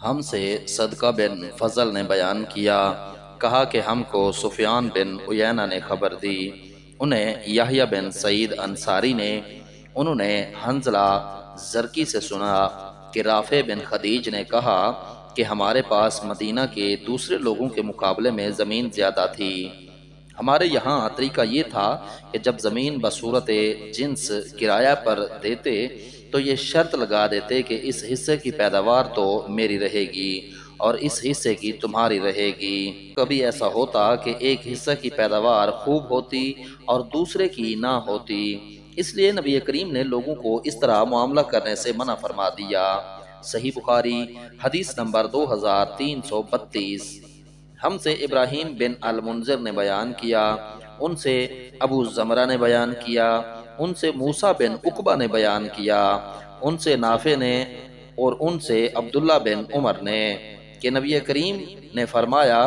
ہم سے صدقہ بن فضل نے بیان کیا، کہا کہ ہم کو سفیان بن عیینہ نے خبر دی، انہیں یحییٰ بن سعید انصاری نے، انہوں نے حنظلہ زرقی سے سنا کہ رافع بن خدیج نے کہا کہ ہمارے پاس مدینہ کے دوسرے لوگوں کے مقابلے میں زمین زیادہ تھی۔ ہمارے یہاں طریقہ یہ تھا کہ جب زمین بصورت جنس کرایہ پر دیتے تو یہ شرط لگا دیتے کہ اس حصے کی پیداوار تو میری رہے گی اور اس حصے کی تمہاری رہے گی۔ کبھی ایسا ہوتا کہ ایک حصہ کی پیداوار خوب ہوتی اور دوسرے کی نہ ہوتی، اس لیے نبی کریم نے لوگوں کو اس طرح معاملہ کرنے سے منع فرما دیا۔ صحیح بخاری حدیث نمبر 2332۔ ہم سے ابراہیم بن المنذر نے بیان کیا، ان سے ابو زمرہ نے بیان کیا، ان سے موسیٰ بن عقبہ نے بیان کیا، ان سے نافع نے اور ان سے عبداللہ بن عمر نے کہ نبی کریم نے فرمایا،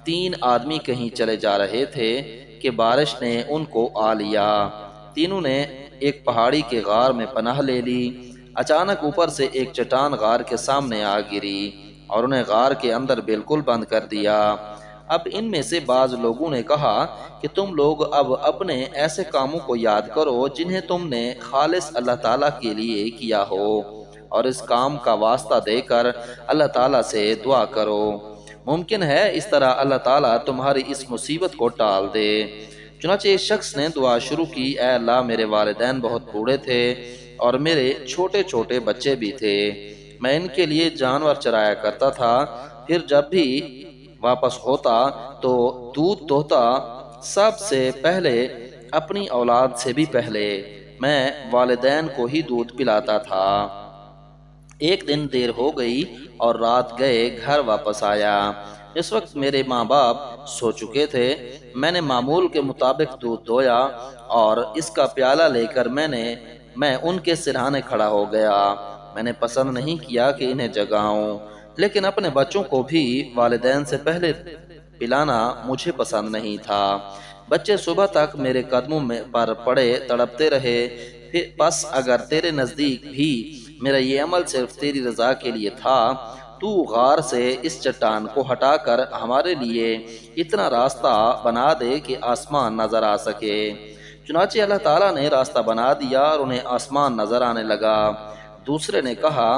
3 آدمی کہیں چلے جا رہے تھے کہ بارش نے ان کو آ لیا، تینوں نے ایک پہاڑی کے غار میں پناہ لے لی۔ اچانک اوپر سے ایک چٹان غار کے سامنے آ گری اور انہیں غار کے اندر بالکل بند کر دیا۔ اب ان میں سے بعض لوگوں نے کہا کہ تم لوگ اب اپنے ایسے کاموں کو یاد کرو جنہیں تم نے خالص اللہ تعالیٰ کے لیے کیا ہو، اور اس کام کا واسطہ دے کر اللہ تعالیٰ سے دعا کرو، ممکن ہے اس طرح اللہ تعالیٰ تمہاری اس مصیبت کو ٹال دے۔ چنانچہ اس شخص نے دعا شروع کی، اے اللہ میرے والدین بہت بوڑھے تھے اور میرے چھوٹے چھوٹے بچے بھی تھے، میں ان کے لیے جانور چرایا کرتا تھا، پھر جب بھی واپس ہوتا تو دودھ دوہتا، سب سے پہلے اپنی اولاد سے بھی پہلے میں والدین کو ہی دودھ پلاتا تھا۔ ایک دن دیر ہو گئی اور رات گئے گھر واپس آیا، اس وقت میرے ماں باپ سو چکے تھے، میں نے معمول کے مطابق دودھ دویا اور اس کا پیالہ لے کر میں ان کے سرہانے کھڑا ہو گیا۔ میں نے پسند نہیں کیا کہ انہیں جگاؤں، لیکن اپنے بچوں کو بھی والدین سے پہلے پلانا مجھے پسند نہیں تھا۔ بچے صبح تک میرے قدموں پر پڑے تڑپتے رہے، بس اگر تیرے نزدیک بھی میرا یہ عمل صرف تیری رضا کے لیے تھا تو غار سے اس چٹان کو ہٹا کر ہمارے لیے اتنا راستہ بنا دے کہ آسمان نظر آ سکے۔ چنانچہ اللہ تعالیٰ نے راستہ بنا دیا اور انہیں آسمان نظر آنے لگا۔ دوسرے نے کہا،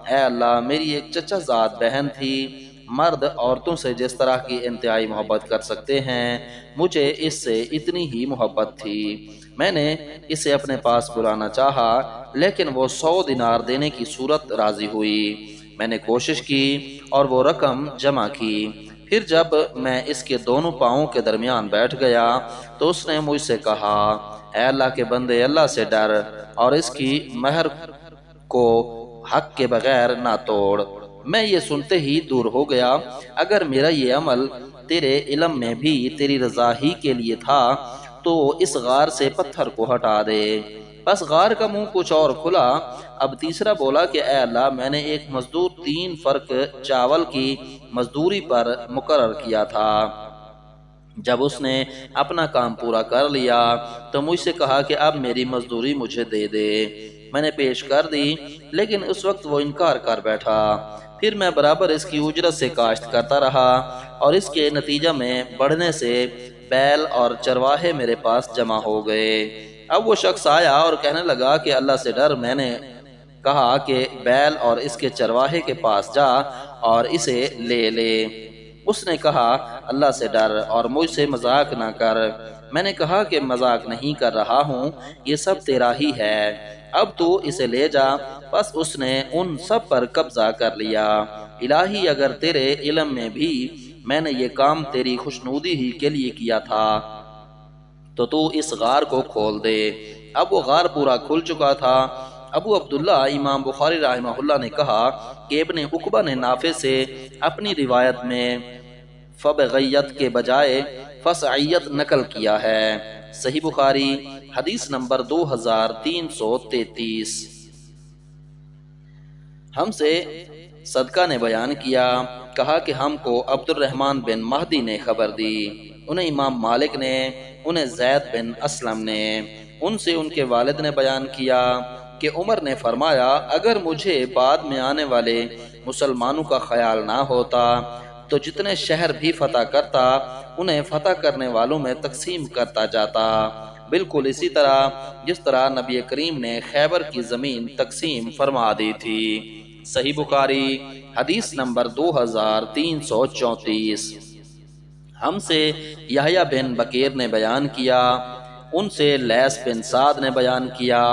اے اللہ میری ایک چچا زاد بہن تھی، مرد عورتوں سے جس طرح کی انتہائی محبت کر سکتے ہیں مجھے اس سے اتنی ہی محبت تھی، میں نے اسے اپنے پاس بلانا چاہا لیکن وہ 100 دینار دینے کی صورت راضی ہوئی۔ میں نے کوشش کی اور وہ رقم جمع کی، پھر جب میں اس کے دونوں پاؤں کے درمیان بیٹھ گیا تو اس نے مجھ سے کہا، اے اللہ کے بندے اللہ سے ڈر اور اس کی مہر کو حق کے بغیر نہ توڑ۔ میں یہ سنتے ہی دور ہو گیا، اگر میرا یہ عمل تیرے علم میں بھی تیری رضا ہی کے لیے تھا تو اس غار سے پتھر کو ہٹا دے۔ بس غار کا منہ کچھ اور کھلا۔ اب تیسرا بولا کہ اے اللہ میں نے ایک مزدور 3 فرق چاول کی مزدوری پر مقرر کیا تھا، جب اس نے اپنا کام پورا کر لیا تو مجھ سے کہا کہ اب میری مزدوری مجھے دے دے۔ میں نے پیش کر دی لیکن اس وقت وہ انکار کر بیٹھا، پھر میں برابر اس کی اجرت سے کاشت کرتا رہا اور اس کے نتیجہ میں بڑھنے سے بیل اور چرواہے میرے پاس جمع ہو گئے۔ اب وہ شخص آیا اور کہنے لگا کہ اللہ سے ڈر۔ میں نے کہا کہ بیل اور اس کے چرواہے کے پاس جا اور اسے لے لے۔ اس نے کہا اللہ سے ڈر اور مجھ سے مذاق نہ کر۔ میں نے کہا کہ مذاق نہیں کر رہا ہوں، یہ سب تیرا ہی ہے، اب تو اسے لے جا۔ بس اس نے ان سب پر قبضہ کر لیا۔ الہی اگر تیرے علم میں بھی میں نے یہ کام تیری خوشنودی ہی کے لیے کیا تھا تو اس غار کو کھول دے۔ اب وہ غار پورا کھل چکا تھا۔ ابو عبداللہ امام بخاری رحمہ اللہ نے کہا کہ ابن عقبہ نے نافع سے اپنی روایت میں فبغیت کے بجائے فسعیت نقل کیا ہے۔ صحیح بخاری حدیث نمبر 2333۔ ہم سے صدقہ نے بیان کیا، کہا کہ ہم کو عبد الرحمن بن مہدی نے خبر دی، انہیں امام مالک نے، انہیں زید بن اسلم نے، ان سے ان کے والد نے بیان کیا کہ عمر نے فرمایا اگر مجھے بعد میں آنے والے مسلمانوں کا خیال نہ ہوتا تو جتنے شہر بھی فتح کرتا انہیں فتح کرنے والوں میں تقسیم کرتا جاتا، بالکل اسی طرح جس طرح نبی کریم نے خیبر کی زمین تقسیم فرما دی تھی۔ صحیح بخاری حدیث نمبر 2334۔ ہم سے یحییٰ بن بکیر نے بیان کیا، ان سے لیث بن سعد نے بیان کیا،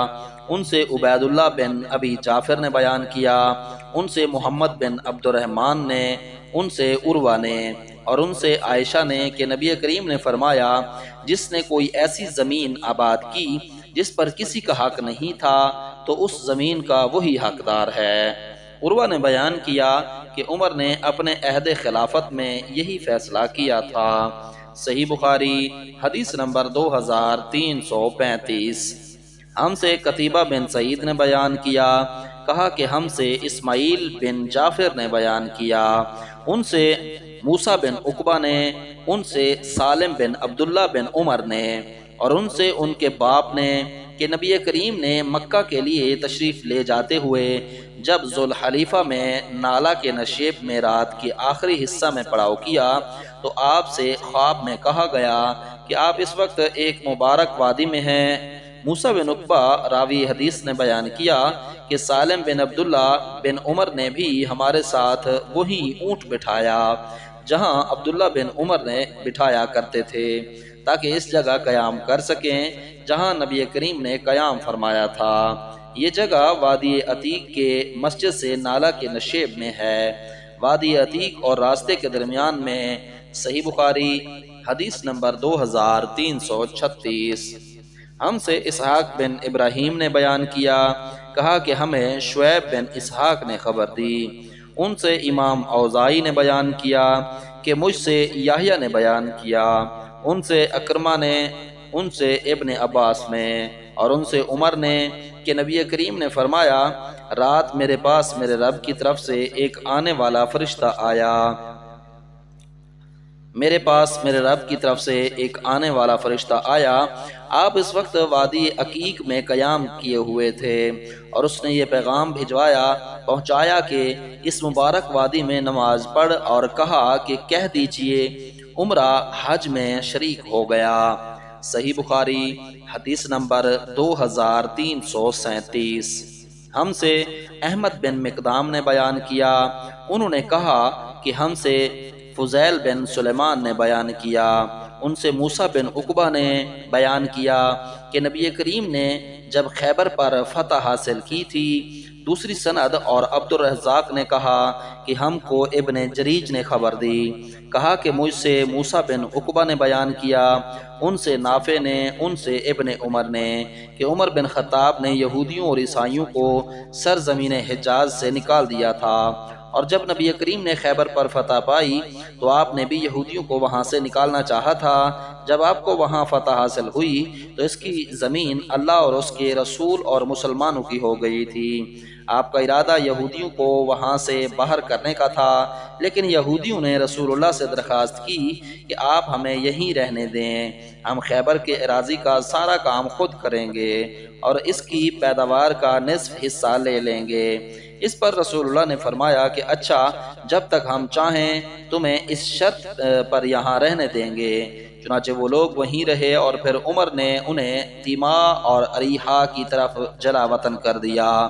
ان سے عبید اللہ بن ابی جعفر نے بیان کیا، ان سے محمد بن عبد الرحمن نے، ان سے عروہ نے اور ان سے عائشہ نے کہ نبی کریم نے فرمایا جس نے کوئی ایسی زمین آباد کی جس پر کسی کا حق نہیں تھا تو اس زمین کا وہی حقدار ہے۔ عروہ نے بیان کیا کہ عمر نے اپنے عہد خلافت میں یہی فیصلہ کیا تھا۔ صحیح بخاری حدیث نمبر 2335۔ ہم سے قتیبہ بن سعید نے بیان کیا، کہا کہ ہم سے اسماعیل بن جعفر نے بیان کیا، ان سے موسیٰ بن عقبہ نے، ان سے سالم بن عبداللہ بن عمر نے اور ان سے ان کے باپ نے کہ نبی کریم نے مکہ کے لیے تشریف لے جاتے ہوئے جب ذوالحلیفہ میں نالا کے نشیب میں رات کے آخری حصہ میں پڑاؤ کیا تو آپ سے خواب میں کہا گیا کہ آپ اس وقت ایک مبارک وادی میں ہیں۔ موسیٰ بن عقبہ راوی حدیث نے بیان کیا کہ سالم بن عبداللہ بن عمر نے بھی ہمارے ساتھ وہی اونٹ بٹھایا جہاں عبداللہ بن عمر نے بٹھایا کرتے تھے تاکہ اس جگہ قیام کر سکیں جہاں نبی کریم نے قیام فرمایا تھا۔ یہ جگہ وادی عتیق کے مسجد سے نالا کے نشیب میں ہے، وادی عتیق اور راستے کے درمیان میں۔ صحیح بخاری حدیث نمبر 2336۔ ہم سے اسحاق بن ابراہیم نے بیان کیا، کہا کہ ہمیں شعیب بن اسحاق نے خبر دی، ان سے امام اوزائی نے بیان کیا کہ مجھ سے یحییٰ نے بیان کیا، ان سے اکرمہ نے، ان سے ابن عباس نے اور ان سے عمر نے کہ نبی کریم نے فرمایا رات میرے پاس میرے رب کی طرف سے ایک آنے والا فرشتہ آیا، میرے پاس میرے رب کی طرف سے ایک آنے والا فرشتہ آیا، آپ اس وقت وادی عقیق میں قیام کیے ہوئے تھے اور اس نے یہ پیغام پہنچایا کہ اس مبارک وادی میں نماز پڑھ اور کہا کہ کہہ دیجئے عمرہ حج میں شریک ہو گیا۔ صحیح بخاری حدیث نمبر 2337۔ ہم سے احمد بن مقدام نے بیان کیا، انہوں نے کہا کہ ہم سے فضیل بن سلیمان نے بیان کیا، ان سے موسیٰ بن عقبہ نے بیان کیا کہ نبی کریم نے جب خیبر پر فتح حاصل کی تھی۔ دوسری سند اور عبد الرزاق نے کہا کہ ہم کو ابن جریج نے خبر دی، کہا کہ مجھ سے موسیٰ بن عقبہ نے بیان کیا، ان سے نافع نے، ان سے ابن عمر نے کہ عمر بن خطاب نے یہودیوں اور عیسائیوں کو سرزمین حجاز سے نکال دیا تھا، اور جب نبی کریم نے خیبر پر فتح پائی تو آپ نے بھی یہودیوں کو وہاں سے نکالنا چاہا تھا۔ جب آپ کو وہاں فتح حاصل ہوئی تو اس کی زمین اللہ اور اس کے رسول اور مسلمانوں کی ہو گئی تھی۔ آپ کا ارادہ یہودیوں کو وہاں سے باہر کرنے کا تھا، لیکن یہودیوں نے رسول اللہ سے درخواست کی کہ آپ ہمیں یہیں رہنے دیں، ہم خیبر کے اراضی کا سارا کام خود کریں گے اور اس کی پیداوار کا نصف حصہ لے لیں گے۔ اس پر رسول اللہ نے فرمایا کہ اچھا، جب تک ہم چاہیں تمہیں اس شرط پر یہاں رہنے دیں گے۔ چنانچہ وہ لوگ وہیں رہے اور پھر عمر نے انہیں تیما اور اریحا کی طرف جلا وطن کر دیا۔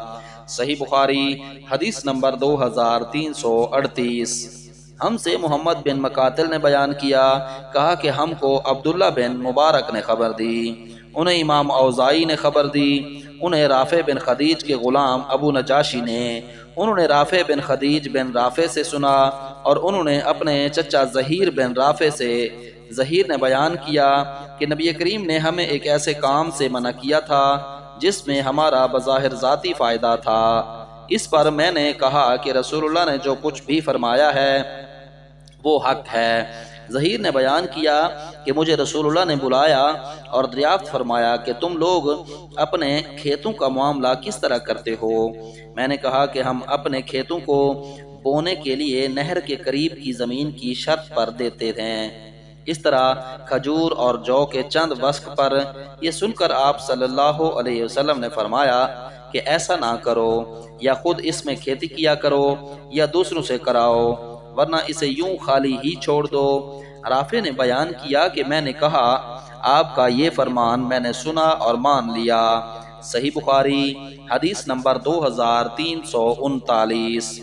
صحیح بخاری حدیث نمبر 2338۔ ہم سے محمد بن مقاتل نے بیان کیا، کہا کہ ہم کو عبداللہ بن مبارک نے خبر دی، انہیں امام اوزائی نے خبر دی، انہیں رافع بن خدیج کے غلام ابو نجاشی نے، انہوں نے رافع بن خدیج بن رافع سے سنا اور انہوں نے اپنے چچا زہیر بن رافع سے، زہیر نے بیان کیا کہ نبی کریم نے ہمیں ایک ایسے کام سے منع کیا تھا جس میں ہمارا بظاہر ذاتی فائدہ تھا۔ اس پر میں نے کہا کہ رسول اللہ نے جو کچھ بھی فرمایا ہے وہ حق ہے۔ زہیر نے بیان کیا کہ مجھے رسول اللہ نے بلایا اور دریافت فرمایا کہ تم لوگ اپنے کھیتوں کا معاملہ کس طرح کرتے ہو؟ میں نے کہا کہ ہم اپنے کھیتوں کو بونے کے لیے نہر کے قریب کی زمین کی شرط پر دیتے ہیں۔ اس طرح کھجور اور جو کے چند وسق پر۔ یہ سن کر آپ صلی اللہ علیہ وسلم نے فرمایا کہ ایسا نہ کرو، یا خود اس میں کھیتی کیا کرو یا دوسروں سے کراؤ، ورنہ اسے یوں خالی ہی چھوڑ دو۔ رافع نے بیان کیا کہ میں نے کہا آپ کا یہ فرمان میں نے سنا اور مان لیا۔ صحیح بخاری حدیث نمبر 2339۔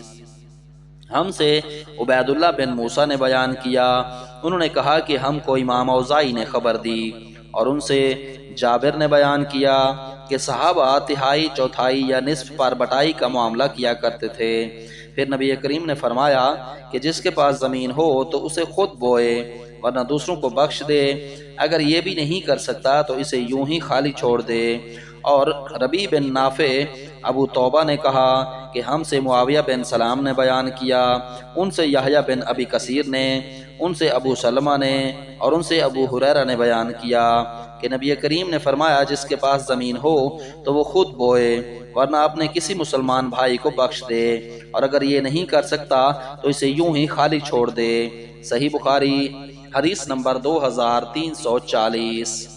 ہم سے عبید اللہ بن موسیٰ نے بیان کیا، انہوں نے کہا کہ ہم کو امام اوزاعی نے خبر دی، اور ان سے جابر نے بیان کیا کہ صحابہ تہائی، چوتھائی یا نصف پر بٹائی کا معاملہ کیا کرتے تھے۔ پھر نبی کریم نے فرمایا کہ جس کے پاس زمین ہو تو اسے خود بوئے، ورنہ دوسروں کو بخش دے، اگر یہ بھی نہیں کر سکتا تو اسے یوں ہی خالی چھوڑ دے۔ اور ربیع بن نافع ابو توبہ نے کہا کہ ہم سے معاویہ بن سلام نے بیان کیا، ان سے یحییٰ بن ابی کثیر نے، ان سے ابو سلمہ نے، اور ان سے ابو ہریرہ نے بیان کیا کہ نبی کریم نے فرمایا جس کے پاس زمین ہو تو وہ خود بوئے، ورنہ اپنے کسی مسلمان بھائی کو بخش دے، اور اگر یہ نہیں کر سکتا تو اسے یوں ہی خالی چھوڑ دے۔ صحیح بخاری حدیث نمبر 2340۔